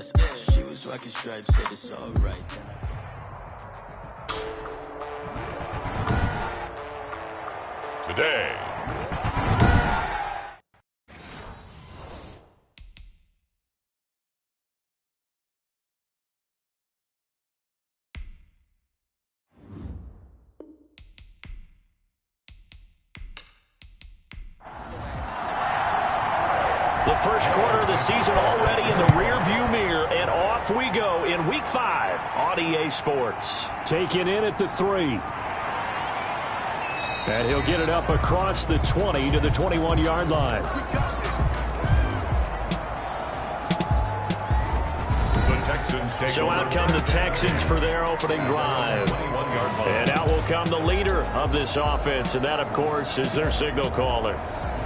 dress. She was rocking stripes, said it's alright. Today. The first quarter of the season already in the rearview mirror, and off we go in Week 5 on EA Sports. Taken in at the 3. And he'll get it up across the 20 to the 21-yard line. So out come the Texans for their opening drive. And out will come the leader of this offense, and that, of course, is their signal caller.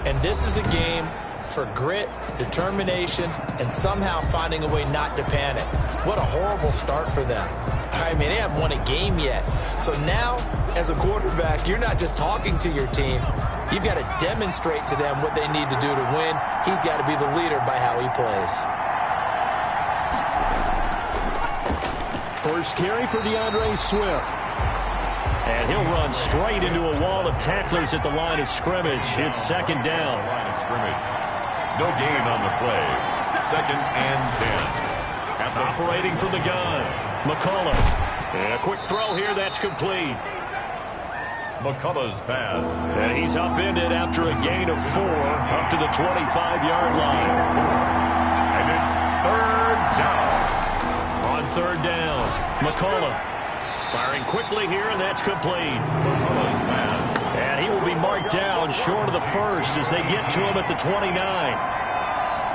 And this is a game for grit, determination, and somehow finding a way not to panic. What a horrible start for them. I mean, they haven't won a game yet. So now, as a quarterback, you're not just talking to your team. You've got to demonstrate to them what they need to do to win. He's got to be the leader by how he plays. First carry for DeAndre Swift. And he'll run straight into a wall of tacklers at the line of scrimmage. It's second down. No gain on the play. 2nd and 10. Operating from the gun, McCullough. And a quick throw here that's complete. McCullough's pass. And he's upended after a gain of 4 up to the 25-yard line. And it's 3rd down. On 3rd down, McCullough firing quickly here, and that's complete. McCullough's pass. And he will be marked down short of the first as they get to him at the 29.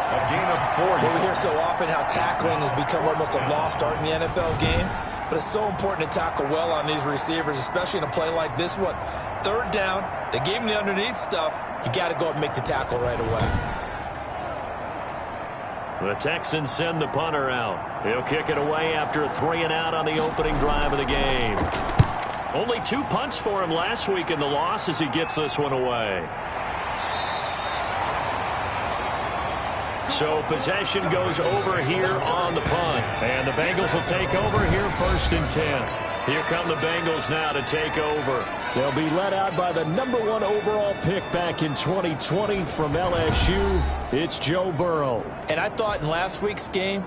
A gain of 40. Well, we hear so often how tackling has become almost a lost art in the NFL game. But it's so important to tackle well on these receivers, especially in a play like this one. 3rd down, they gave him the underneath stuff. You got to go and make the tackle right away. The Texans send the punter out. He'll kick it away after a 3-and-out on the opening drive of the game. Only 2 punts for him last week in the loss as he gets this one away. So possession goes over here on the punt. And the Bengals will take over here 1st and 10. Here come the Bengals now to take over. They'll be led out by the #1 overall pick back in 2020 from LSU. It's Joe Burrow. And I thought in last week's game,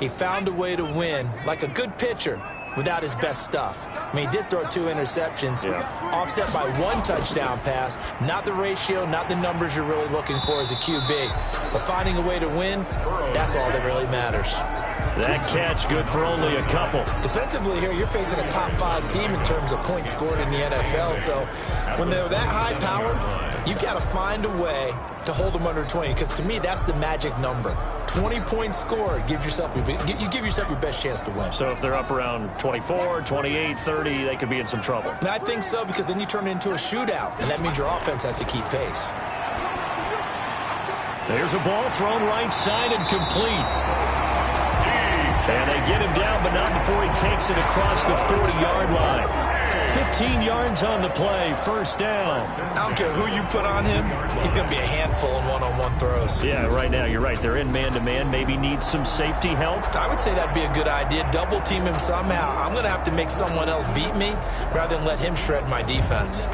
he found a way to win like a good pitcher without his best stuff. I mean, he did throw 2 interceptions, offset by 1 touchdown pass. Not the ratio, not the numbers you're really looking for as a QB. But finding a way to win, that's all that really matters. That catch good for only a couple. Defensively here, you're facing a top 5 team in terms of points scored in the NFL. So when they're that high-powered, you've got to find a way to hold them under 20. Because to me, that's the magic number. 20 points scored, you give yourself your best chance to win. So if they're up around 24, 28, 30, they could be in some trouble. And I think so, because then you turn it into a shootout, and that means your offense has to keep pace. There's a ball thrown right side and complete. And they get him down, but not before he takes it across the 40-yard line. 15 yards on the play, 1st down. I don't care who you put on him, he's going to be a handful in one-on-one throws. Yeah, right now, you're right. They're in man-to-man, maybe need some safety help. I would say that'd be a good idea. Double team him somehow. I'm going to have to make someone else beat me rather than let him shred my defense.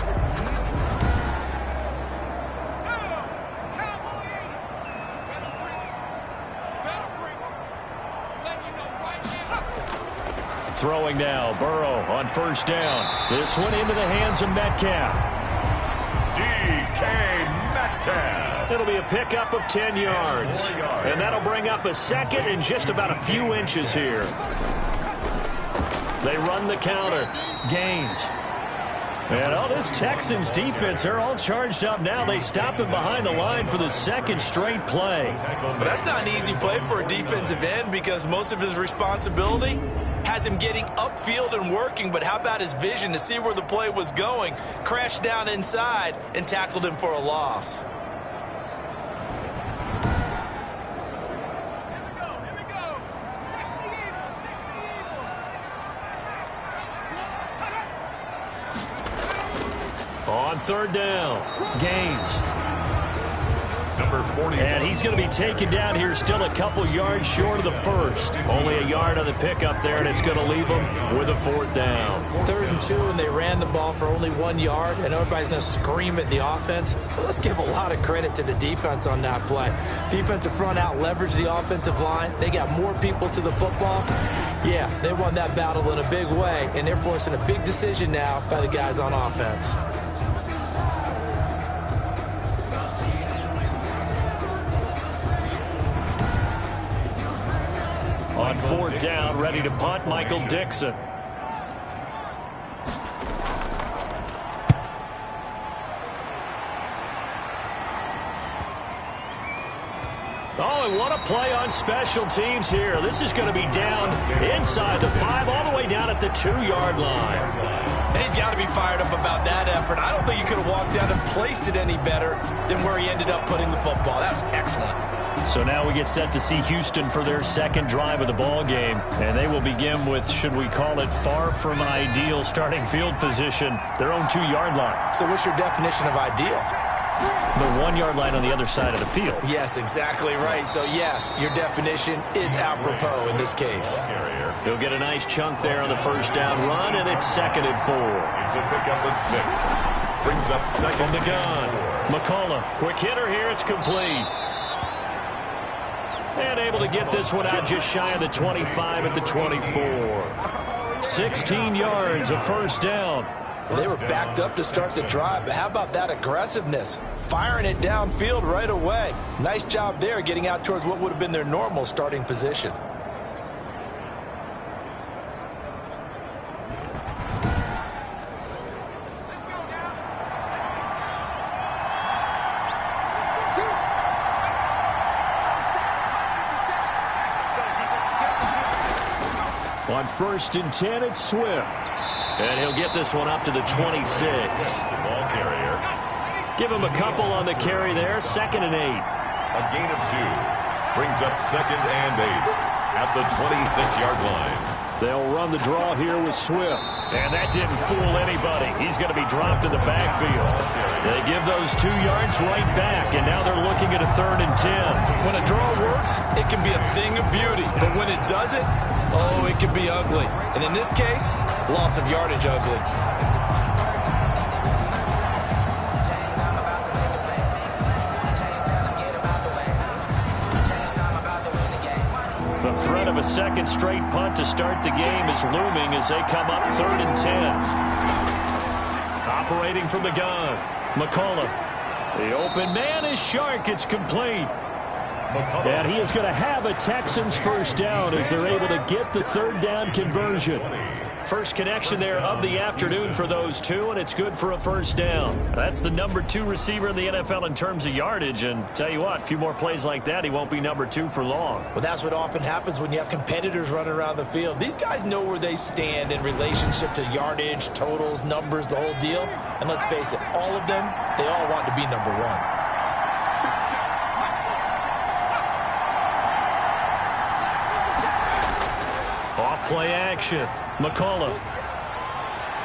Throwing now, Burrow on 1st down. This one into the hands of Metcalf. DK Metcalf. It'll be a pickup of 10 yards. And that'll bring up a 2nd and just about a few inches here. They run the counter. Gaines. And this Texans defense, they're all charged up now. They stop him behind the line for the 2nd straight play. But that's not an easy play for a defensive end because most of his responsibility has him getting upfield and working, but how about his vision to see where the play was going? Crashed down inside and tackled him for a loss. On 3rd down, Gaines. number 40. And he's going to be taken down here still a couple yards short of the first. Only a yard on the pickup there, and it's going to leave him with a 4th down. 3rd and 2, and they ran the ball for only 1 yard, and everybody's going to scream at the offense. But let's give a lot of credit to the defense on that play. Defensive front out leveraged the offensive line. They got more people to the football. Yeah, they won that battle in a big way, and they're forcing a big decision now by the guys on offense. On 4th down, ready to punt, Michael Dixon. Oh, and what a play on special teams here. This is going to be down inside the 5, all the way down at the 2-yard line. And he's got to be fired up about that effort. I don't think he could have walked down and placed it any better than where he ended up putting the football. That's excellent. So now we get set to see Houston for their 2nd drive of the ball game. And they will begin with, should we call it, far from ideal starting field position, their own 2-yard line. So what's your definition of ideal? The 1-yard line on the other side of the field. Yes, exactly right. So, yes, your definition is apropos in this case. He'll get a nice chunk there on the 1st down run, and it's 2nd and 4. It's a pickup of 6. Brings up 2nd. From the gun, McCullough. Quick hitter here. It's complete. And able to get this one out just shy of the 25 at the 24. 16 yards, a 1st down. They were backed up to start the drive, but how about that aggressiveness? Firing it downfield right away. Nice job there getting out towards what would have been their normal starting position. On 1st and 10, it's Swift. And he'll get this one up to the 26. Ball carrier. Give him a couple on the carry there. 2nd and 8. A gain of 2. Brings up 2nd and 8 at the 26-yard line. They'll run the draw here with Swift. And that didn't fool anybody. He's going to be dropped in the backfield. They give those 2 yards right back, and now they're looking at a 3rd and 10. When a draw works, it can be a thing of beauty. But when it doesn't, oh, it can be ugly. And in this case, loss of yardage ugly. The threat of a 2nd straight punt to start the game is looming as they come up 3rd and 10. Operating from the gun, McCullough. The open man is Shark. It's complete. And he is going to have a Texans 1st down as they're able to get the 3rd down conversion. First connection there of the afternoon for those two, and it's good for a 1st down. That's the number 2 receiver in the NFL in terms of yardage, and tell you what, a few more plays like that, he won't be number 2 for long. Well, that's what often happens when you have competitors running around the field. These guys know where they stand in relationship to yardage, totals, numbers, the whole deal. And let's face it, all of them, they all want to be number 1. Off-play action. McCullough.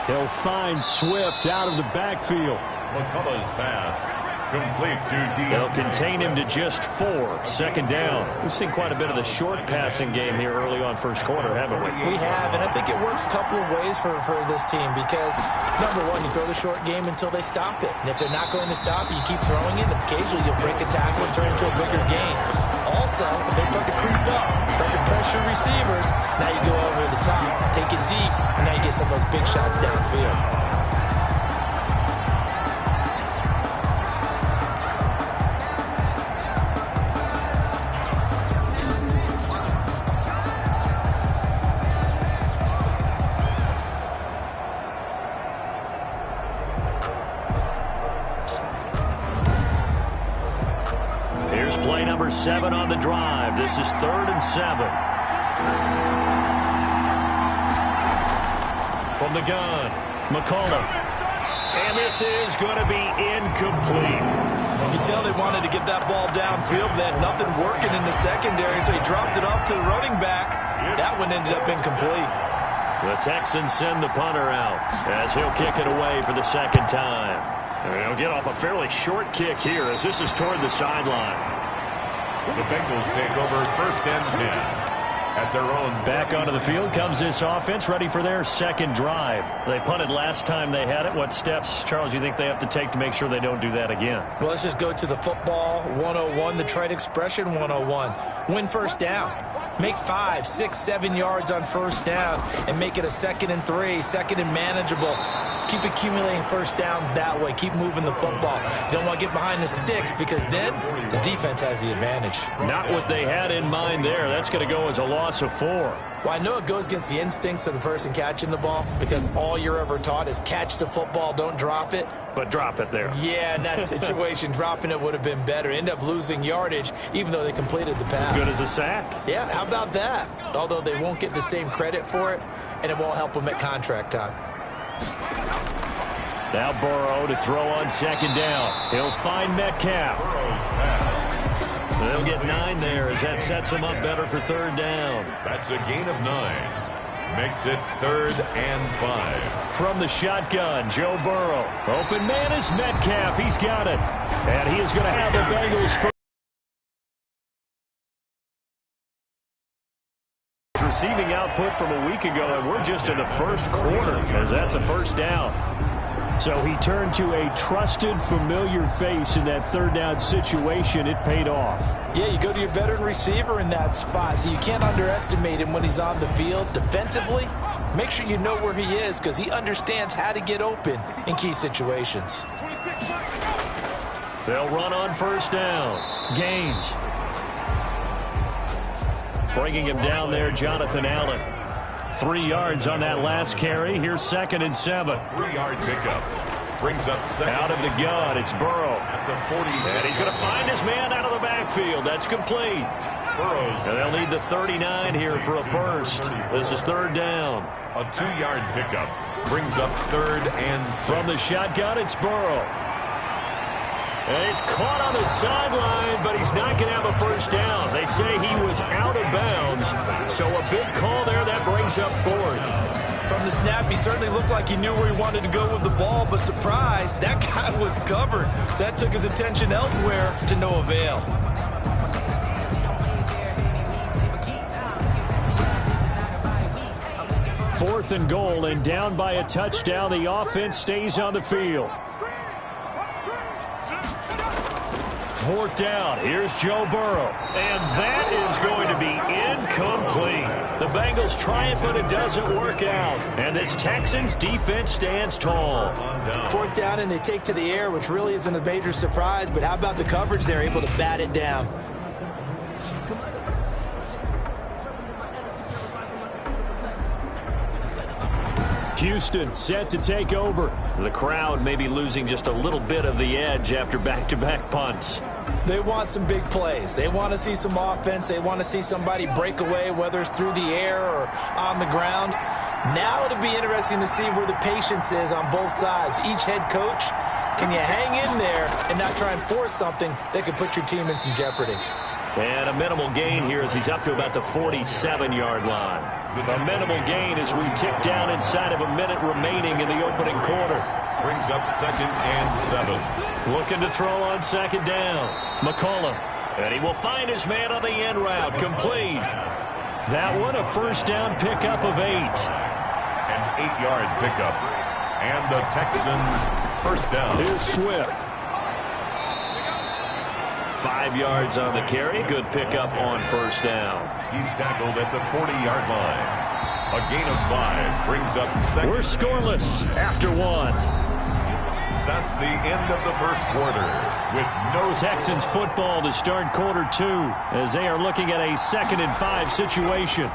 He'll find Swift out of the backfield. McCullough's pass complete to D. They'll contain him to just 4. 2nd down. We've seen quite a bit of the short passing game here early on 1st quarter, haven't we? We have, and I think it works a couple of ways for this team because, number 1, you throw the short game until they stop it. And if they're not going to stop it, you keep throwing it, and occasionally you'll break a tackle and turn it into a bigger gain. Also, if they start to creep up, start to pressure receivers, now you go over the top, take it deep, and now you get some of those big shots downfield. Play number 7 on the drive. This is 3rd and 7. From the gun, McCullough. And this is going to be incomplete. You can tell they wanted to get that ball downfield, but they had nothing working in the secondary, so he dropped it off to the running back. That one ended up incomplete. The Texans send the punter out as he'll kick it away for the 2nd time. They'll get off a fairly short kick here as this is toward the sideline. The Bengals take over 1st and 10. At their own. Back onto the field comes this offense, ready for their second drive. They punted last time they had it. What steps, Charles, you think they have to take to make sure they don't do that again? Well, let's just go to the football 101, the trade expression 101. Win first down. Make 5, 6, 7 yards on first down and make it a 2nd and 3, 2nd and manageable. Keep accumulating first downs that way. Keep moving the football. You don't want to get behind the sticks because then the defense has the advantage. Not what they had in mind there. That's going to go as a loss of 4. Well, I know it goes against the instincts of the person catching the ball because all you're ever taught is catch the football, don't drop it. But drop it there. Yeah, in that situation, dropping it would have been better. End up losing yardage, even though they completed the pass. As good as a sack. Yeah, how about that? Although they won't get the same credit for it, and it won't help them at contract time. Now Burrow to throw on 2nd down. He'll find Metcalf. They'll get 9 there as that sets him up better for 3rd down. That's a gain of 9. Makes it 3rd and 5. From the shotgun, Joe Burrow. Open man is Metcalf. He's got it. And he is going to have the Bengals first. Receiving output from a week ago, and we're just in the first quarter as that's a first down. So he turned to a trusted, familiar face in that 3rd down situation. It paid off. Yeah, you go to your veteran receiver in that spot, so you can't underestimate him when he's on the field defensively. Make sure you know where he is because he understands how to get open in key situations. They'll run on first down. Gaines. Bringing him down there, Jonathan Allen. 3 yards on that last carry. Here's 2nd and 7. 3-yard pickup. Brings up 2nd. Out of the gun, it's Burrow. At the 46. And he's going to find his man out of the backfield. That's complete. Burrows. And they'll need the 39 here for a first. This is 3rd down. A 2-yard pickup. Brings up 3rd and 6. From the shotgun, it's Burrow. And he's caught on the sideline, but he's not going to have a first down. They say he was out of bounds, so a big call there. That brings up 4th. From the snap, he certainly looked like he knew where he wanted to go with the ball, but surprise, that guy was covered. So that took his attention elsewhere to no avail. Fourth and goal, and down by a touchdown. The offense stays on the field. 4th down. Here's Joe Burrow. And that is going to be incomplete. The Bengals try it, but it doesn't work out. And this Texans defense stands tall. 4th down, and they take to the air, which really isn't a major surprise. But how about the coverage? They're able to bat it down. Houston set to take over. The crowd may be losing just a little bit of the edge after back-to-back punts. They want some big plays. They want to see some offense. They want to see somebody break away, whether it's through the air or on the ground. Now it'll be interesting to see where the patience is on both sides. Each head coach, can you hang in there and not try and force something that could put your team in some jeopardy? And a minimal gain here as he's up to about the 47-yard line. A minimal gain as we tick down inside of a minute remaining in the opening quarter. Brings up 2nd and 7. Looking to throw on 2nd down. McCullough. And he will find his man on the end route. Complete. That one a first down pickup of 8. An 8-yard pickup. And the Texans first down. Here's Swift. 5 yards on the carry. Good pickup on first down. He's tackled at the 40-yard line. A gain of 5 brings up 2nd. We're scoreless after 1. That's the end of the first quarter with no Texans football to start quarter 2 as they are looking at a 2nd and 5 situation.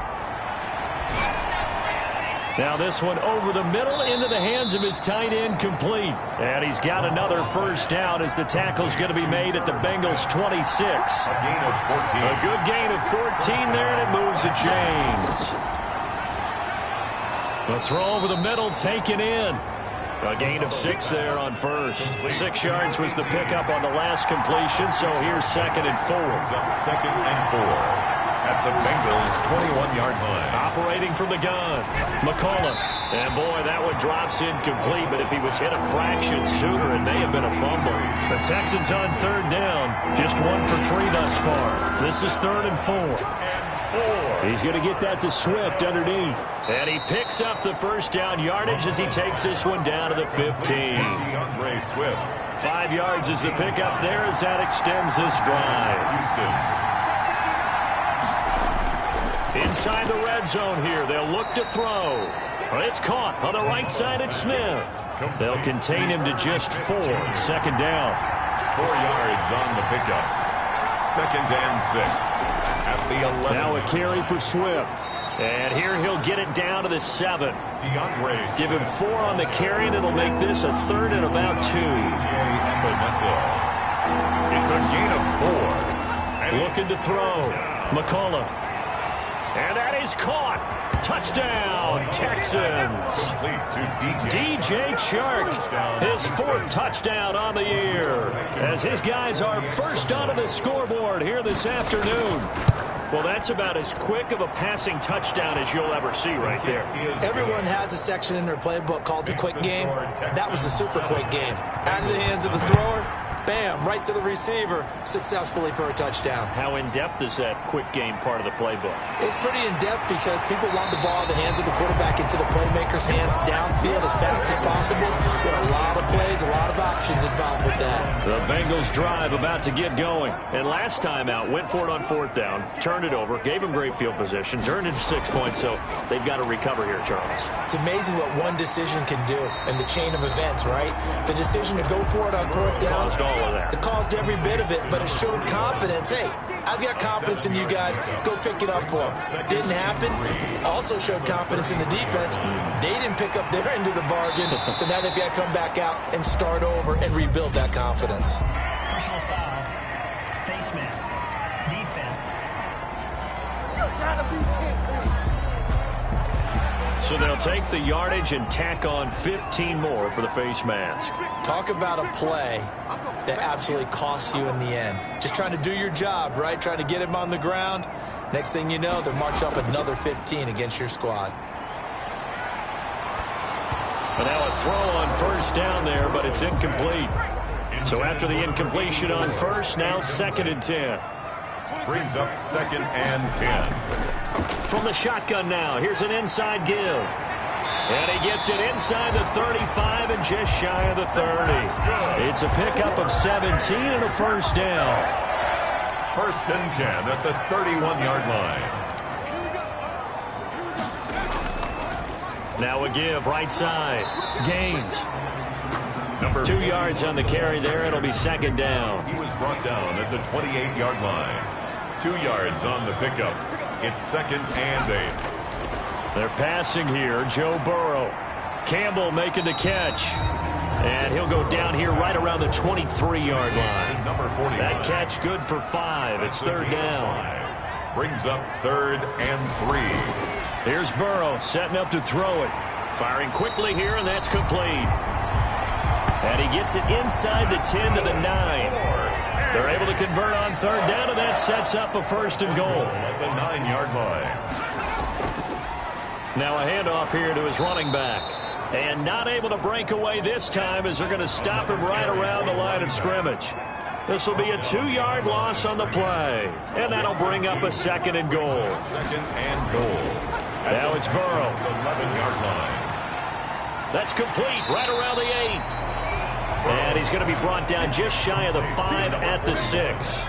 Now this one over the middle into the hands of his tight end, complete. And he's got another first down as the tackle's going to be made at the Bengals 26. A gain of 14. A good gain of 14 there, and it moves the chains. The throw over the middle taken in. A gain of 6 there on first. 6 yards was the pickup on the last completion, so here's 2nd and 4. Up 2nd and 4. At the Bengals' 21-yard line. Operating from the gun. McCullough. And, boy, that one drops incomplete, but if he was hit a fraction sooner, it may have been a fumble. The Texans on third down, just 1 for 3 thus far. This is 3rd and 4. He's going to get that to Swift underneath. And he picks up the first down yardage as he takes this one down to the 15. 5 yards is the pickup there as that extends this drive. Inside the red zone here, they'll look to throw. It's caught on the right side at Smith. They'll contain him to just 4. 2nd down. 4 yards on the pickup. 2nd and 6 at the 11. Now a carry for Swift. And here he'll get it down to the 7. Give him 4 on the carry, and it'll make this a 3rd and about 2. It's a gain of 4. Looking to throw. McCullough. And that is caught. Touchdown, Texans. DJ Chark, his 4th touchdown on the year, as his guys are first onto the scoreboard here this afternoon. Well, that's about as quick of a passing touchdown as you'll ever see right there. Everyone has a section in their playbook called the quick game. That was the super quick game. Out of the hands of the thrower, bam, right to the receiver, successfully for a touchdown. How in-depth is that quick game part of the playbook? It's pretty in-depth because people want the ball in the hands of the quarterback into the playmaker's hands downfield as fast as possible. With a lot of plays, a lot of options involved with that. The Bengals drive about to get going. And last time out, went for it on 4th down, turned it over, gave him great field position, turned into 6 points, so they've got to recover here, Charles. It's amazing what one decision can do in the chain of events, right? The decision to go for it on 4th down. All of that. It caused every bit of it, but it showed confidence. Hey, I've got confidence in you guys. Go pick it up for them. Didn't happen. Also showed confidence in the defense. They didn't pick up their end of the bargain, so now they've got to come back out and start over and rebuild that confidence. Personal foul. Face mask. Defense. You gotta be kidding me. So they'll take the yardage and tack on 15 more for the face mask. Talk about a play that absolutely costs you in the end. Just trying to do your job, right? Trying to get him on the ground. Next thing you know, they're marching up another 15 against your squad. But now a throw on 1st down there, but it's incomplete. So after the incompletion on 1st, now 2nd and 10. Brings up 2nd and 10. From the shotgun now, here's an inside give. And he gets it inside the 35 and just shy of the 30. It's a pickup of 17 and a 1st down. 1st and 10 at the 31-yard line. Now a give, right side. Gaines. Number 2 yards on the carry there. It'll be 2nd down. He was brought down at the 28-yard line. 2 yards on the pickup. It's 2nd and 8. They're passing here. Joe Burrow. Campbell making the catch. And he'll go down here right around the 23-yard line. That catch good for 5. It's 3rd down. Brings up 3rd and 3. Here's Burrow setting up to throw it. Firing quickly here, and that's complete. And he gets it inside the 10 to the 9. They're able to convert on 3rd down, and that sets up a 1st and goal. At the 9-yard line. Now a handoff here to his running back. And not able to break away this time as they're going to stop him right around the line of scrimmage. This will be a 2-yard loss on the play. And that'll bring up a 2nd and goal. 2nd and goal. Now it's Burrow. 11-yard line. That's complete right around the 8. And he's going to be brought down just shy of the 5 at the 6.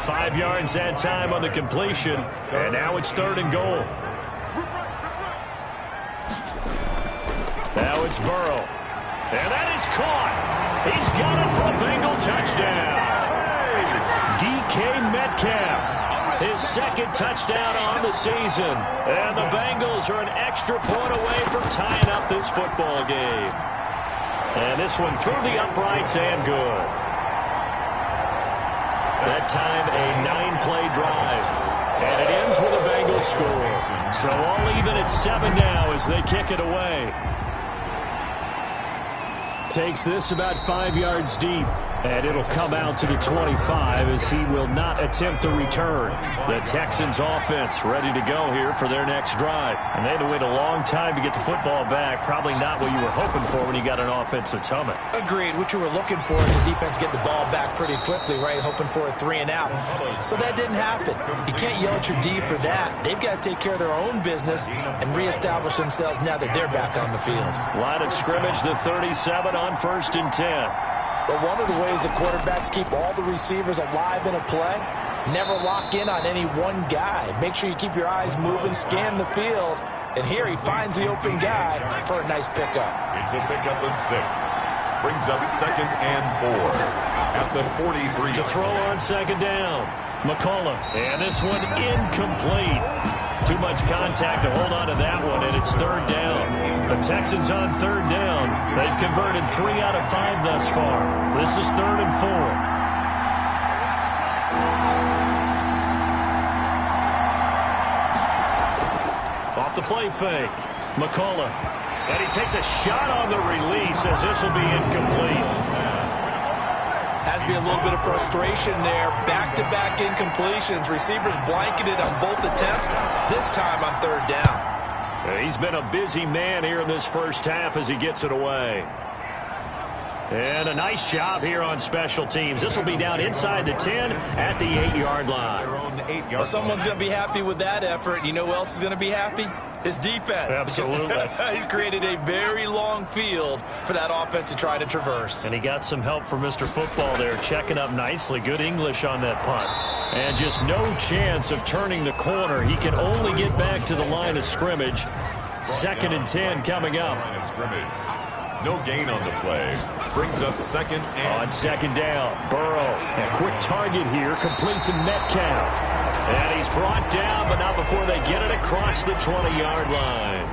5 yards that time on the completion. And now it's 3rd and goal. Now it's Burrow. And that is caught. He's got it for a Bengal touchdown. DK Metcalf, his 2nd touchdown on the season. And the Bengals are an extra point away from tying up this football game. And this one through the uprights and good. That time a 9-play drive. And it ends with a Bengals score. So all even at 7 now as they kick it away. Takes this about 5 yards deep. And it'll come out to the 25 as he will not attempt to return. The Texans offense ready to go here for their next drive. And they had to wait a long time to get the football back. Probably not what you were hoping for when you got an offense that's humming. Agreed. What you were looking for is the defense get the ball back pretty quickly, right? Hoping for a 3-and-out. So that didn't happen. You can't yell at your D for that. They've got to take care of their own business and reestablish themselves now that they're back on the field. Line of scrimmage, the 37 on 1st and 10. But one of the ways that quarterbacks keep all the receivers alive in a play, never lock in on any one guy. Make sure you keep your eyes moving, scan the field. And here he finds the open guy for a nice pickup. It's a pickup of 6. Brings up 2nd and 4 at the 43. To throw on 2nd down. McCullough. And this one incomplete. Too much contact to hold on to that one, and it's 3rd down. The Texans on 3rd down. They've converted 3 out of 5 thus far. This is 3rd and 4. Off the play fake. McCullough. And he takes a shot on the release as this will be incomplete. Has to be a little bit of frustration there. Back-to-back incompletions. Receivers blanketed on both attempts, this time on 3rd down. He's been a busy man here in this first half as he gets it away. And a nice job here on special teams. This will be down inside the 10 at the 8-yard line. Well, someone's going to be happy with that effort. You know who else is going to be happy? His defense. Absolutely. He's created a very long field for that offense to try to traverse. And he got some help from Mr. Football there, checking up nicely. Good English on that punt. And just no chance of turning the corner. He can only get back to the line of scrimmage. 2nd and 10 coming up. No gain on the play. Brings up 2nd and... On 2nd down, Burrow. A quick target here, complete to Metcalf. And he's brought down, but not before they get it across the 20-yard line.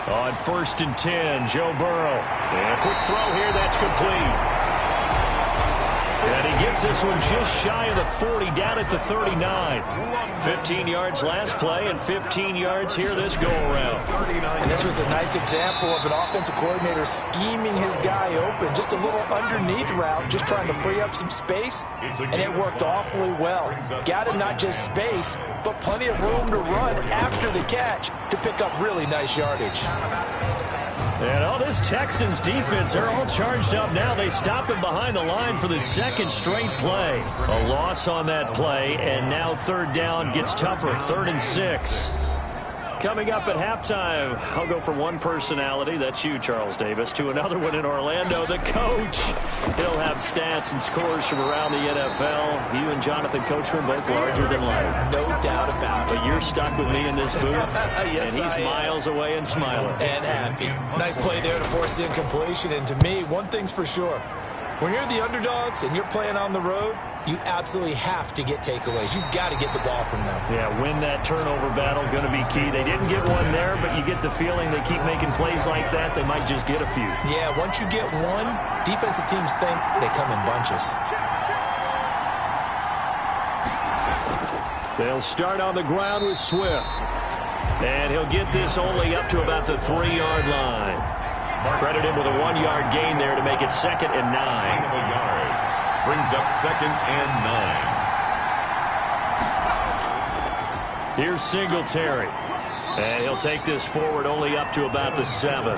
On 1st and 10, Joe Burrow. And a quick throw here, that's complete. And he gets this one just shy of the 40, down at the 39. 15 yards last play and 15 yards here this go-around. And this was a nice example of an offensive coordinator scheming his guy open. Just a little underneath route, just trying to free up some space, and it worked awfully well. Got him not just space, but plenty of room to run after the catch to pick up really nice yardage. And all this Texans defense, they're all charged up now. They stop him behind the line for the 2nd straight play. A loss on that play, and now 3rd down gets tougher. 3rd and 6. Coming up at halftime, I'll go from one personality, that's you, Charles Davis, to another one in Orlando, the coach. He'll have stats and scores from around the NFL. You and Jonathan Coachman both larger than life. No doubt about it. But you're stuck with me in this booth, yes, and he's miles away and smiling. And happy. Nice play there to force the incompletion. And to me, one thing's for sure. When you're the underdogs and you're playing on the road, you absolutely have to get takeaways. You've got to get the ball from them. Yeah, win that turnover battle, going to be key. They didn't get one there, but you get the feeling they keep making plays like that, they might just get a few. Yeah, once you get one, defensive teams think they come in bunches. They'll start on the ground with Swift. And he'll get this only up to about the 3-yard line. Credit him with a 1-yard gain there to make it 2nd and 9. Brings up 2nd and 9. Here's Singletary. And he'll take this forward only up to about the 7.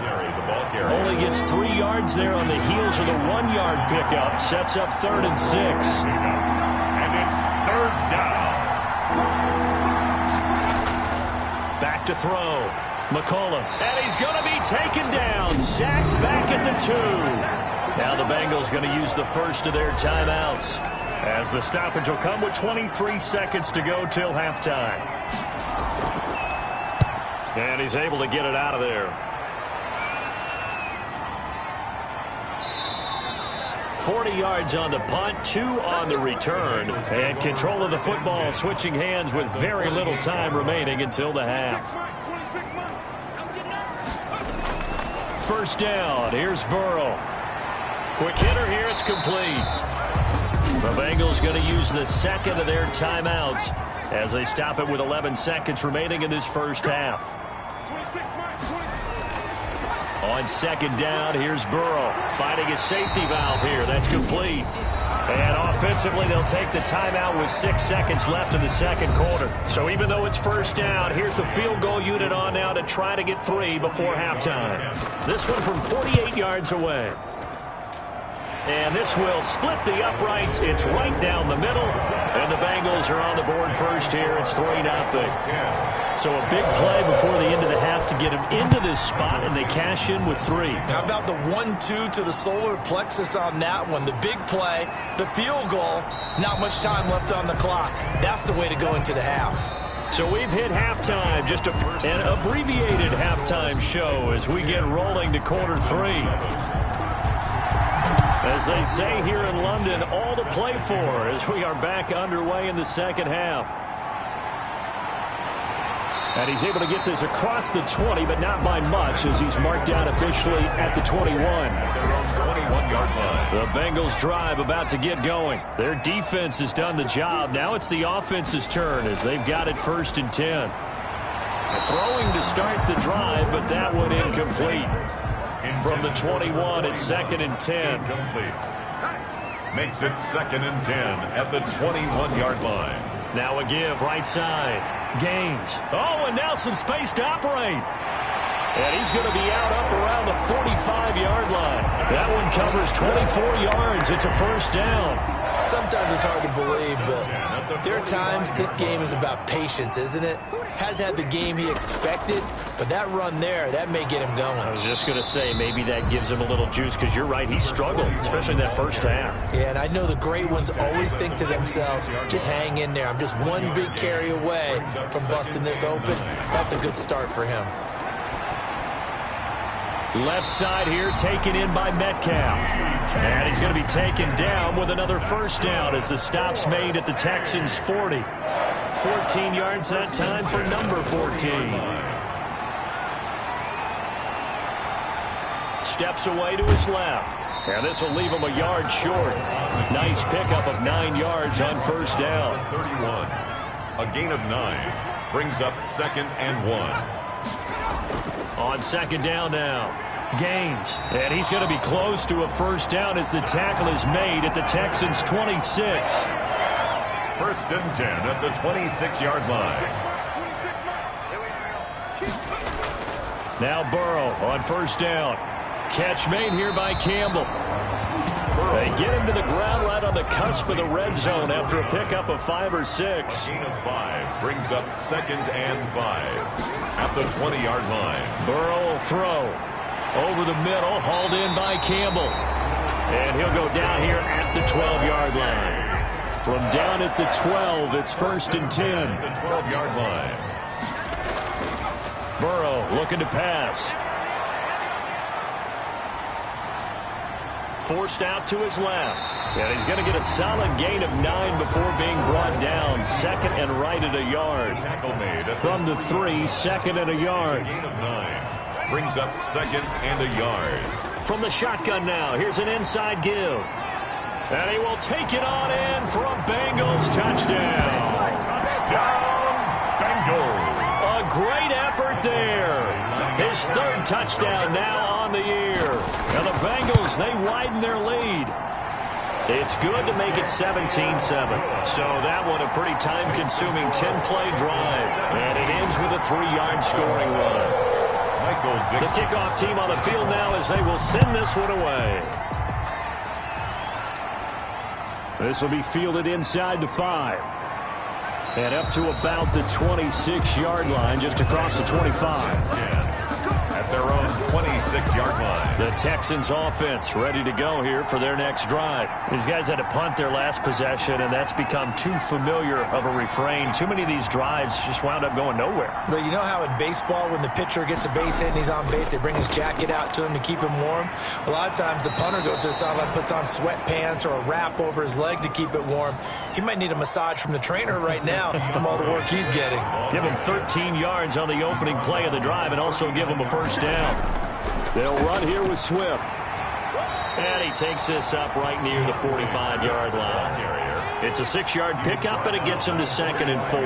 Only gets 3 yards there on the heels of the 1-yard pickup. Sets up 3rd and 6. And it's 3rd down. Back to throw. McCullough. And he's going to be taken down. Sacked back at the 2. Now the Bengals going to use the first of their timeouts, as the stoppage will come with 23 seconds to go till halftime. And he's able to get it out of there. 40 yards on the punt, 2 on the return, and control of the football switching hands with very little time remaining until the half. First down, here's Burrow. Quick hitter here, it's complete. The Bengals going to use the second of their timeouts as they stop it with 11 seconds remaining in this first half. On second down, here's Burrow finding his safety valve here. That's complete. And offensively, they'll take the timeout with 6 seconds left in the second quarter. So even though it's first down, here's the field goal unit on now to try to get 3 before halftime. This one from 48 yards away. And this will split the uprights. It's right down the middle. And the Bengals are on the board first here. It's 3-0. So a big play before the end of the half to get them into this spot, and they cash in with 3. How about the 1-2 to the solar plexus on that one? The big play, the field goal, not much time left on the clock. That's the way to go into the half. So we've hit halftime, just an abbreviated halftime show as we get rolling to quarter 3. As they say here in London, all to play for as we are back underway in the second half. And he's able to get this across the 20, but not by much as he's marked down officially at the 21. Their own 21-yard line. The Bengals drive about to get going. Their defense has done the job. Now it's the offense's turn as they've got it 1st and 10. Throwing to start the drive, but that one incomplete. From the 21, it's 2nd and 10. Incomplete. Makes it 2nd and 10 at the 21-yard line. Now a give right side. Gaines. Oh, and now some space to operate. And he's going to be out up around the 45-yard line. That one covers 24 yards. It's a 1st down. Sometimes it's hard to believe, but there are times this game is about patience, isn't it? Has had the game he expected, but that run there, that may get him going. I was just going to say, maybe that gives him a little juice because you're right, he struggled, especially in that first half. Yeah, and I know the great ones always think to themselves, just hang in there. I'm just one big carry away from busting this open. That's a good start for him. Left side here taken in by Metcalf. And he's going to be taken down with another 1st down as the stop's made at the Texans' 40. 14 yards that time for number 14. Steps away to his left. And this will leave him a yard short. Nice pickup of 9 yards on 1st down. 31. A gain of 9 brings up 2nd and 1. On 2nd down now, Gaines. And he's going to be close to a 1st down as the tackle is made at the Texans' 26. 1st and 10 at the 26-yard line. Now Burrow on 1st down. Catch made here by Campbell. They get him to the ground right on the cusp of the red zone after a pickup of 5 or 6. Gain of 5 brings up 2nd and 5 at the 20-yard line. Burrow will throw. Over the middle, hauled in by Campbell. And he'll go down here at the 12-yard line. From down at the 12, it's 1st and 10. The 12-yard line. Burrow looking to pass. Forced out to his left. And he's going to get a solid gain of 9 before being brought down. 2nd and right at a yard. Tackle made from the 3, 2nd and a yard. Gain of 9 brings up 2nd and a yard. From the shotgun now, here's an inside give. And he will take it on in for a Bengals touchdown. Touchdown, Bengals. A great effort there. His 3rd touchdown now on the year. And the Bengals, they widen their lead. It's good to make it 17-7. So that one a pretty time-consuming 10-play drive. And it ends with a 3-yard scoring run. The kickoff team on the field now as they will send this one away. This will be fielded inside the 5. And up to about the 26-yard line, just across the 25. At their own 26-yard line. The Texans offense ready to go here for their next drive. These guys had to punt their last possession, and that's become too familiar of a refrain. Too many of these drives just wound up going nowhere. But you know how in baseball, when the pitcher gets a base hit and he's on base, they bring his jacket out to him to keep him warm? A lot of times the punter goes to the sideline, puts on sweatpants or a wrap over his leg to keep it warm. He might need a massage from the trainer right now from all the work he's getting. Give him 13 yards on the opening play of the drive and also give him a 1st down. They'll run here with Swift. And he takes this up right near the 45-yard line. It's a 6-yard pickup, and it gets them to 2nd and 4.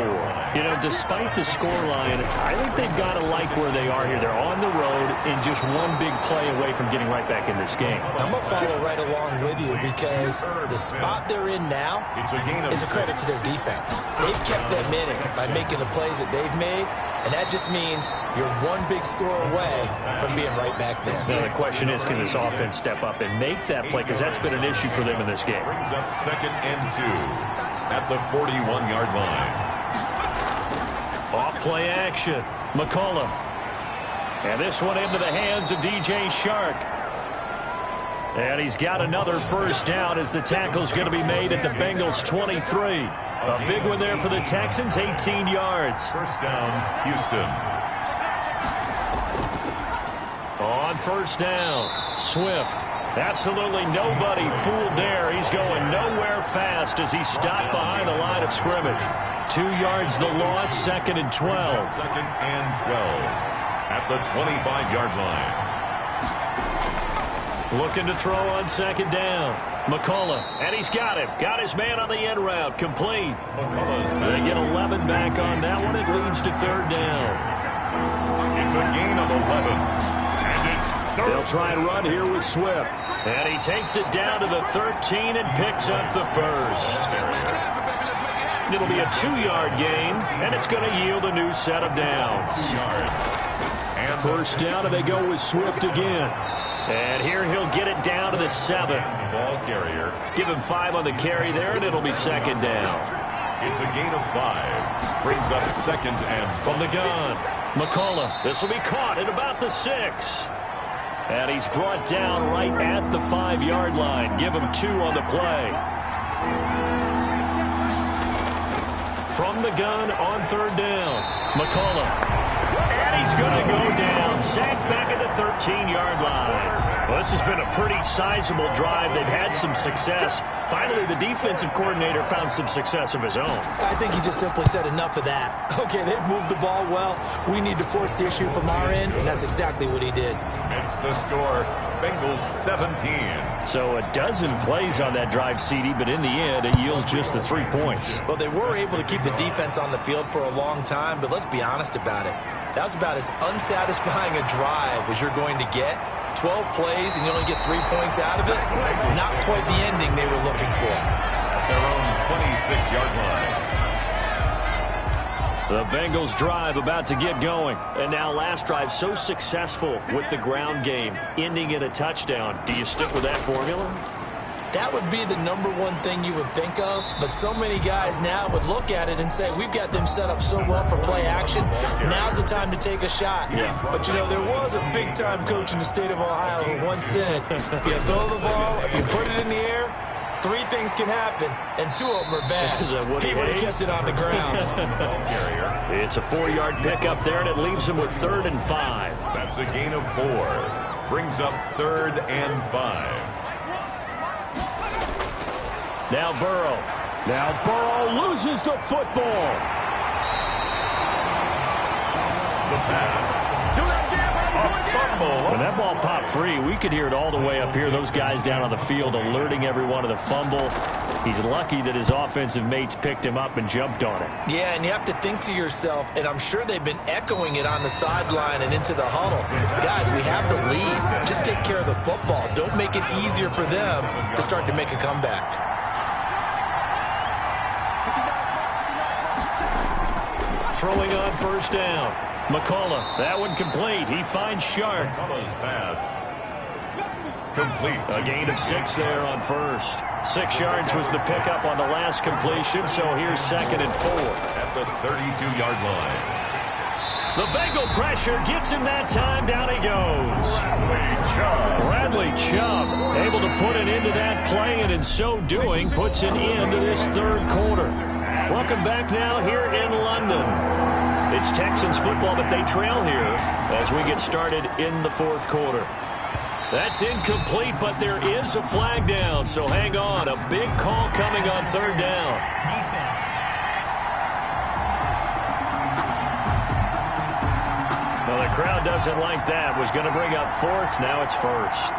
You know, despite the scoreline, I think they've got to like where they are here. They're on the road and just one big play away from getting right back in this game. I'm going to follow right along with you because the spot they're in now is a credit to their defense. They've kept them in it by making the plays that they've made, and that just means you're one big score away from being right back there. Now, the question is, can this offense step up and make that play? Because that's been an issue for them in this game. Brings up 2nd and 2 at the 41-yard line. Off play action. McCollum. And this one into the hands of DJ Shark. And he's got another first down as the tackle's going to be made at the Bengals 23. A big one there for the Texans, 18 yards. First down, Houston. On first down, Swift. Absolutely nobody fooled there. He's going nowhere fast as he stopped behind the line of scrimmage. 2 yards the loss, 2nd and 12. 2nd and 12 at the 25-yard line. Looking to throw on 2nd down. McCullough, and he's got him. Got his man on the end route, complete. They get 11 back on that one. It leads to 3rd down. It's a gain of 11. And it's 3rd. They'll try and run here with Swift. And he takes it down to the 13 and picks up the first. It'll be a 2-yard gain, and it's going to yield a new set of downs. And First down, and they go with Swift again. And here he'll get it down to the 7. ball carrier. Give him 5 on the carry there, and it'll be 2nd down. It's a gain of 5. Brings up 2nd and From the gun, McCullough. This will be caught at about the 6. And he's brought down right at the 5-yard line. Give him 2 on the play. From the gun on 3rd down, McCullough. And he's going to go down. Sacked back at the 13-yard line. Well, this has been a pretty sizable drive. They've had some success. Finally, the defensive coordinator found some success of his own. I think he just simply said enough of that. Okay, they've moved the ball well. We need to force the issue from our end, and that's exactly what he did. makes the score. Bengals 17. So a dozen plays on that drive, CD, but in the end, it yields just the 3 points. Well, they were able to keep the defense on the field for a long time, but let's be honest about it. That was about as unsatisfying a drive as you're going to get. 12 plays and you only get 3 points out of it. Not quite the ending they were looking for. At their own 26-yard line. The Bengals drive about to get going. And now last drive so successful with the ground game, ending in a touchdown. Do you stick with that formula? That would be the number one thing you would think of, but so many guys now would look at it and say, we've got them set up so well for play action, now's the time to take a shot. Yeah. But, you know, there was a big-time coach in the state of Ohio who once said, if you throw the ball, if you put it in the air, 3 things can happen, and 2 of them are bad. He would have kept it on the ground. It's a 4-yard pickup there, and it leaves him with 3rd and 5. That's a gain of 4. Brings up 3rd and 5. Now Burrow. Now Burrow loses the football. The pass. A fumble. When that ball popped free, we could hear it all the way up here. Those guys down on the field alerting everyone of the fumble. He's lucky that his offensive mates picked him up and jumped on it. Yeah, and you have to think to yourself, and I'm sure they've been echoing it on the sideline and into the huddle. Guys, we have the lead. Just take care of the football. Don't make it easier for them to start to make a comeback. Throwing on first down. McCullough, that one complete. He finds Shark. McCullough's pass. Complete. A gain of 6 there on first. 6 yards was the pickup on the last completion, so here's 2nd and 4. At the 32-yard line. The Bengal pressure gets him that time. Down he goes. Bradley Chubb able to put an end to that play, and in so doing, puts an end to this 3rd quarter. Welcome back now here in London. It's Texans football, but they trail here as we get started in the 4th quarter. That's incomplete, but there is a flag down, so hang on. A big call coming on 3rd down. Defense. Well, the crowd doesn't like that. Was going to bring up fourth. Now it's first.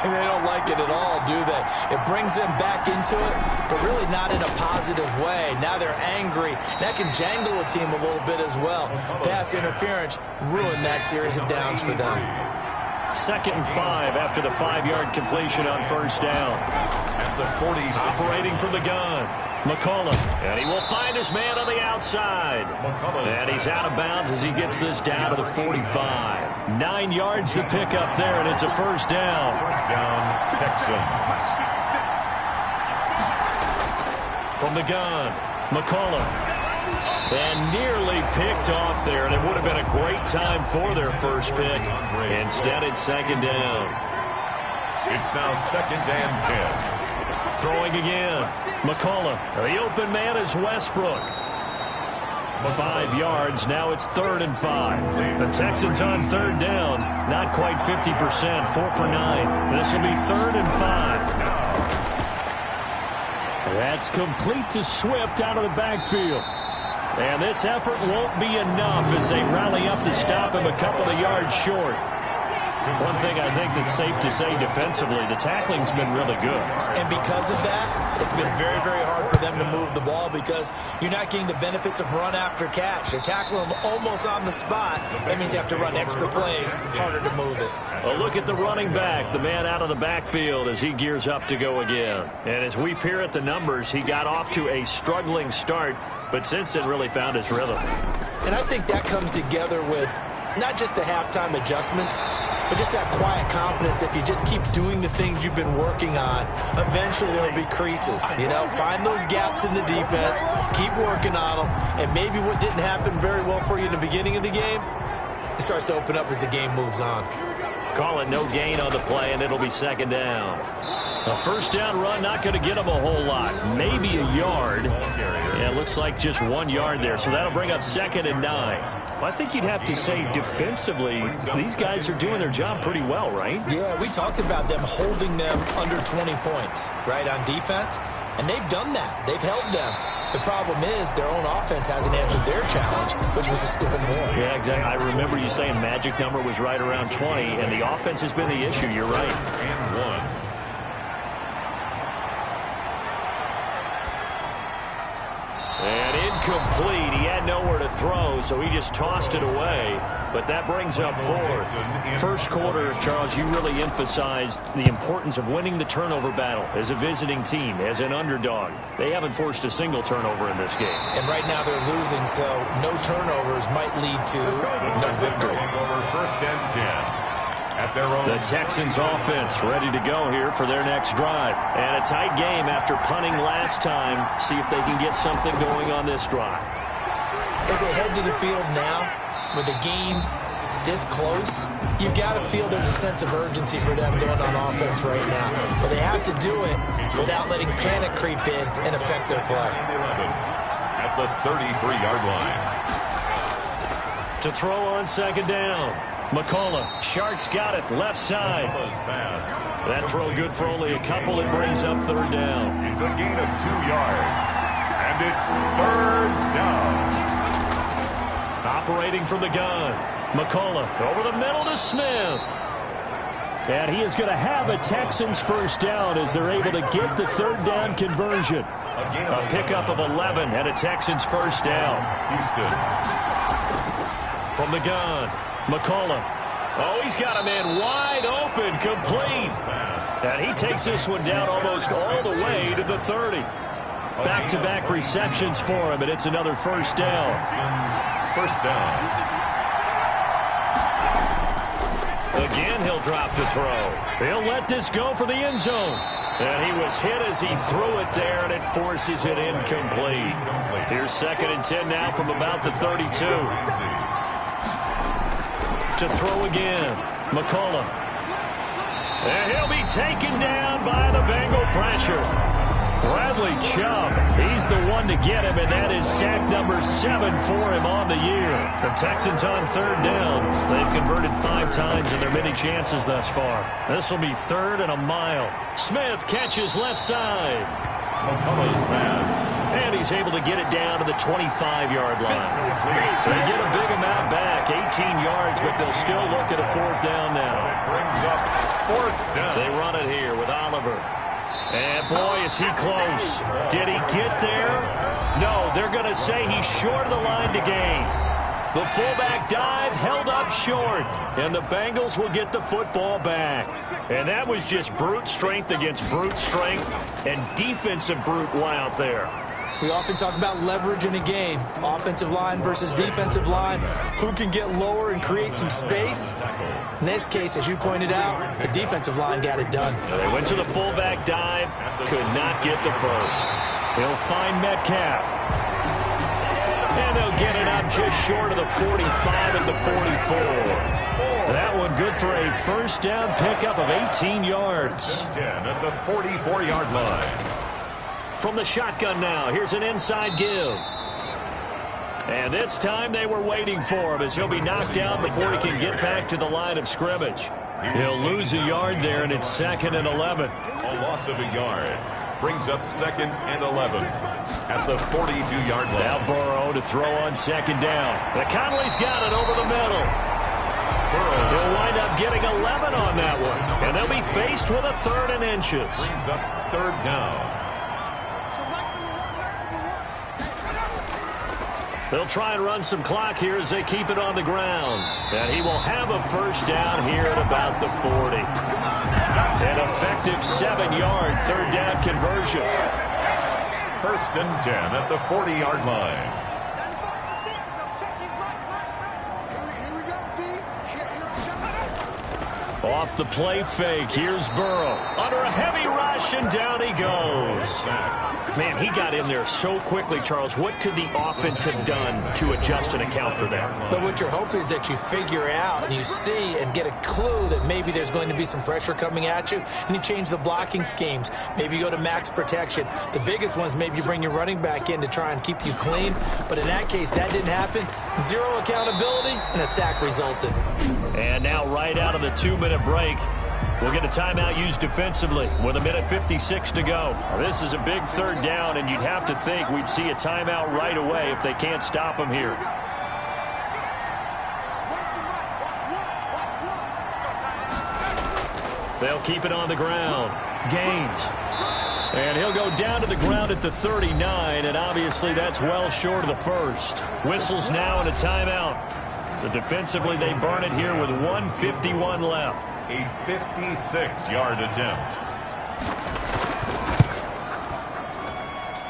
They don't like it at all, do they? It brings them back into it, but really not in a positive way. Now they're angry. That can jangle a team a little bit as well. Pass interference ruined that series of downs for them. 2nd and 5 after the 5-yard completion on first down. At the 46. Operating from the gun. McCullough, and he will find his man on the outside. And he's out of bounds as he gets this down to the 45. 9 yards to pick up there, and it's a first down. First down, Texans. From the gun, McCullough. And nearly picked off there, and it would have been a great time for their first pick. Instead, it's 2nd down. It's now 2nd and 10. Throwing again. McCullough. The open man is Westbrook. 5 yards. Now it's 3rd and 5. The Texans on 3rd down. Not quite 50%. 4 for 9. This will be 3rd and 5. That's complete to Swift out of the backfield. And this effort won't be enough as they rally up to stop him a couple of yards short. One thing I think that's safe to say defensively, the tackling's been really good. And because of that, it's been very, very hard for them to move the ball because you're not getting the benefits of run after catch. They're tackling them almost on the spot. That means you have to run extra plays, harder to move it. A look at the running back, the man out of the backfield as he gears up to go again. And as we peer at the numbers, he got off to a struggling start, but since then really found his rhythm. And I think that comes together with not just the halftime adjustments, but just that quiet confidence. If you just keep doing the things you've been working on, eventually there will be creases. You know, find those gaps in the defense, keep working on them, and maybe what didn't happen very well for you in the beginning of the game, it starts to open up as the game moves on. Call it no gain on the play, and it'll be 2nd down. A first down run, not going to get them a whole lot. Maybe a yard. Yeah, it looks like just 1 yard there, so that'll bring up 2nd and 9. Well, I think you'd have to say defensively, these guys are doing their job pretty well, right? Yeah, we talked about them holding them under 20 points, right, on defense, and they've done that. They've held them. The problem is their own offense hasn't answered their challenge, which was to score more. Yeah, exactly. I remember you saying magic number was right around 20, and the offense has been the issue. You're right. And 1. And incomplete. He had nowhere to throw, so he just tossed it away. But that brings up 4th. First quarter, Charles, you really emphasized the importance of winning the turnover battle as a visiting team, as an underdog. They haven't forced a single turnover in this game. And right now they're losing, so no turnovers might lead to no victory. Over 1st and 10. At their own. The Texans offense ready to go here for their next drive. And a tight game after punting last time. See if they can get something going on this drive. As they head to the field now, with the game this close, you've got to feel there's a sense of urgency for them going on offense right now. But they have to do it without letting panic creep in and affect their play. At the 33-yard line. To throw on 2nd down. McCullough, Shark's got it, left side. That throw good for only a couple. It brings up 3rd down. It's a gain of 2 yards, and it's 3rd down. Operating from the gun, McCullough over the middle to Smith. And he is going to have a Texans first down as they're able to get the 3rd down conversion. A pickup of 11 and a Texans first down. Houston. From the gun. McCullough. Oh, he's got a man wide open, complete. And he takes this one down almost all the way to the 30. Back-to-back receptions for him, and it's another first down. First down. Again, he'll drop to throw. He'll let this go for the end zone. And he was hit as he threw it there, and it forces it incomplete. Here's 2nd and 10 now from about the 32. To throw again, McCullough. And he'll be taken down by the Bengal pressure. Bradley Chubb, he's the one to get him, and that is sack number 7 for him on the year. The Texans on 3rd down. They've converted 5 times in their many chances thus far. This will be 3rd and a mile. Smith catches left side. McCullough's pass. And he he's able to get it down to the 25-yard line. So they get a big amount back, 18 yards, but they'll still look at a fourth down now. It brings up fourth down. They run it here with Oliver. And, boy, is he close. Did he get there? No, they're going to say he's short of the line to gain. The fullback dive held up short, and the Bengals will get the football back. And that was just brute strength against brute strength, and defensive brute went out there. We often talk about leverage in a game. Offensive line versus defensive line. Who can get lower and create some space? In this case, as you pointed out, the defensive line got it done. They went to the fullback dive, could not get the first. He'll find Metcalf. And they'll get it up just short of the 45 at the 44. That one good for a first down pickup of 18 yards. 10 at the 44-yard line. From the shotgun now, here's an inside give. And this time they were waiting for him as he'll be knocked down before he can get back to the line of scrimmage. He'll lose a yard there, and it's 2nd and 11. A loss of a yard brings up 2nd and 11 at the 42-yard line. Now Burrow to throw on 2nd down. The Conley's got it over the middle. He'll wind up getting 11 on that one, and they'll be faced with a 3rd and inches. Brings up 3rd down. They'll try and run some clock here as they keep it on the ground. And he will have a first down here at about the 40. An effective 7-yard 3rd down conversion. 1st and 10 at the 40-yard line. Off the play fake, here's Burrow. Under a heavy rush, and down he goes. Man, he got in there so quickly, Charles. What could the offense have done to adjust and account for that? But what you're hoping is that you figure out and you see and get a clue that maybe there's going to be some pressure coming at you, and you change the blocking schemes. Maybe you go to max protection. The biggest one is maybe you bring your running back in to try and keep you clean. But in that case, that didn't happen. Zero accountability, and a sack resulted. And now right out of the 2-minute break, we'll get a timeout used defensively with 1:56 to go. This is a big 3rd down, and you'd have to think we'd see a timeout right away if they can't stop him here. They'll keep it on the ground. Gaines. And he'll go down to the ground at the 39, and obviously that's well short of the first. Whistles now and a timeout. So defensively, they burn it here with 1:51 left. A 56-yard attempt.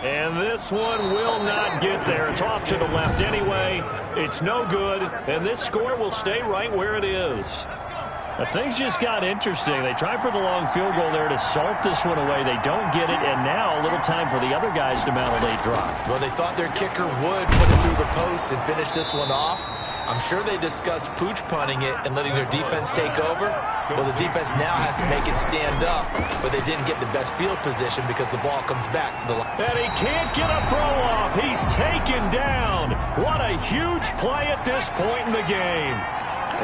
And this one will not get there. It's off to the left anyway. It's no good, and this score will stay right where it is. Now, things just got interesting. They tried for the long field goal there to salt this one away. They don't get it, and now a little time for the other guys to mount a late drop. Well, they thought their kicker would put it through the post and finish this one off. I'm sure they discussed pooch punting it and letting their defense take over. Well, the defense now has to make it stand up, but they didn't get the best field position because the ball comes back to the line. And he can't get a throw off. He's taken down. What a huge play at this point in the game.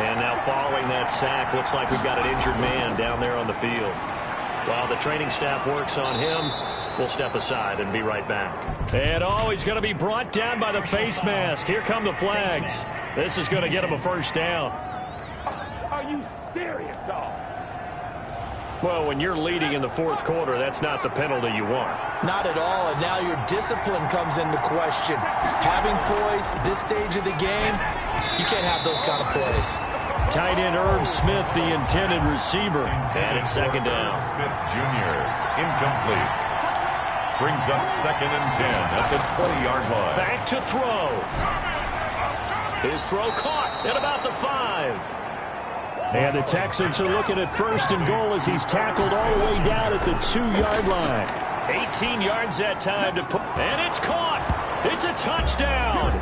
And now following that sack, looks like we've got an injured man down there on the field. While the training staff works on him, we'll step aside and be right back. And he's going to be brought down by the face mask. Here come the flags. This is going to get him a first down. Are you serious, dog? Well, when you're leading in the 4th quarter, that's not the penalty you want. Not at all, and now your discipline comes into question. Having poise this stage of the game, you can't have those kind of plays. Tight end Irv Smith, the intended receiver. And it's 2nd down. Smith Jr. incomplete. Brings up 2nd and 10 at the 20-yard line. Back to throw. His throw caught at about the 5. And the Texans are looking at 1st and goal as he's tackled all the way down at the 2-yard line. 18 yards that time to put. And it's caught. It's a touchdown.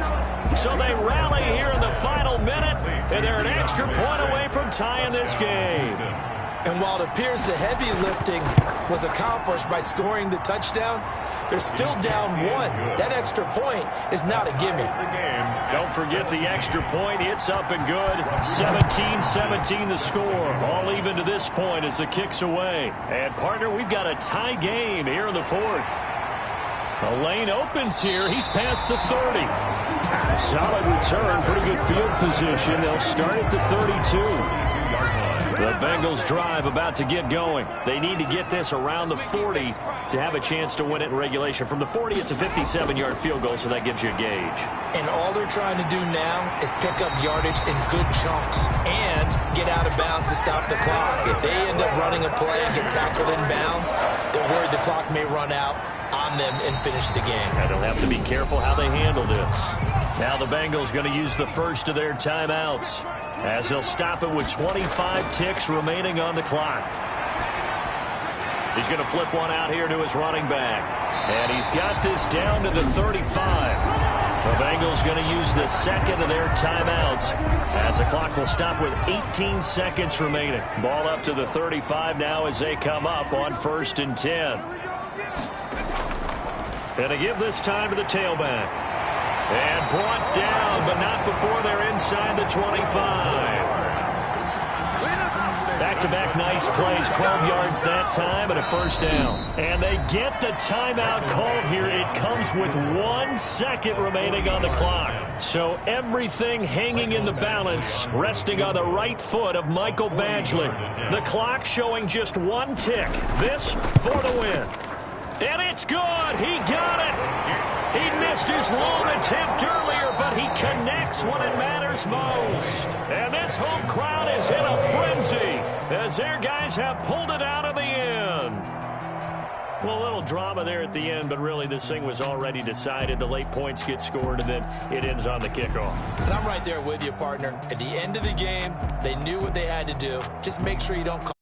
So they rally here in the final minute, and they're an extra point away from tying this game. And while it appears the heavy lifting was accomplished by scoring the touchdown, they're still down 1. That extra point is not a gimme. Don't forget the extra point. It's up and good. 17-17 the score. All even to this point as the kick's away. And, partner, we've got a tie game here in the 4th. The lane opens here. He's past the 30. Solid return. Pretty good field position. They'll start at the 32. The Bengals drive about to get going. They need to get this around the 40 to have a chance to win it in regulation. From the 40, it's a 57-yard field goal, so that gives you a gauge. And all they're trying to do now is pick up yardage in good chunks and get out of bounds to stop the clock. If they end up running a play and get tackled in bounds, they're worried the clock may run out on them and finish the game. And they'll have to be careful how they handle this. Now the Bengals going to use the first of their timeouts, as they'll stop it with 25 ticks remaining on the clock. He's going to flip one out here to his running back. And he's got this down to the 35. The Bengals going to use the second of their timeouts, as the clock will stop with 18 seconds remaining. Ball up to the 35 now as they come up on 1st and 10. And to give this time to the tailback. And brought down, but not before they're inside the 25. Back-to-back nice plays, 12 yards that time, and a first down. And they get the timeout called here. It comes with 1 second remaining on the clock. So everything hanging in the balance, resting on the right foot of Michael Badgley. The clock showing just 1 tick. This for the win. And it's good. He got it. He missed his long attempt earlier, but he connects when it matters most. And this home crowd is in a frenzy as their guys have pulled it out of the end. Well, a little drama there at the end, but really this thing was already decided. The late points get scored, and then it ends on the kickoff. And I'm right there with you, partner. At the end of the game, they knew what they had to do. Just make sure you don't